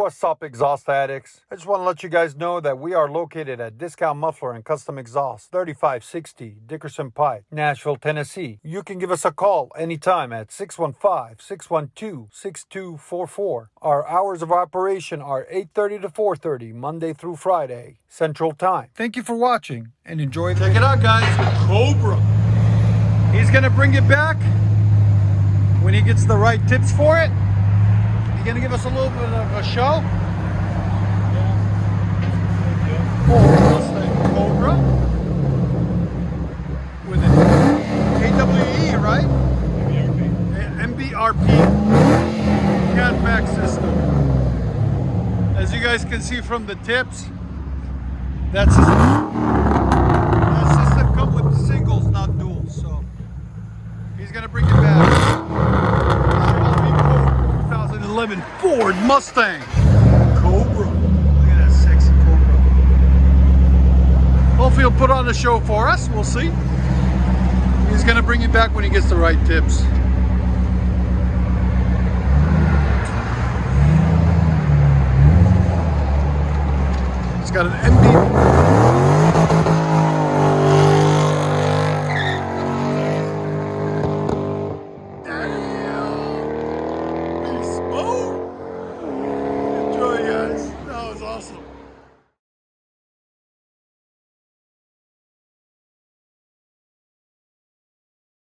What's up, exhaust addicts? I just want to let you guys know that we are located at Discount Muffler and Custom Exhaust, 3560 Dickerson Pike, Nashville, Tennessee. You can give us a call anytime at 615-612-6244. Our hours of operation are 8:30 to 4:30, Monday through Friday, Central Time. Thank you for watching and enjoy the video. Check it out, guys. Cobra. He's going to bring it back when he gets the right tips for it. You gonna give us a little bit of a show? Yeah. Mustang Cobra with an AWE, right? MBRP catback system. As you guys can see from the tips, that system comes with singles, not duals. So he's gonna bring it back. 2011 Ford Mustang Cobra. Look at that sexy Cobra. Hopefully he'll put on a show for us. We'll see. He's going to bring it back when he gets the right tips. It's got an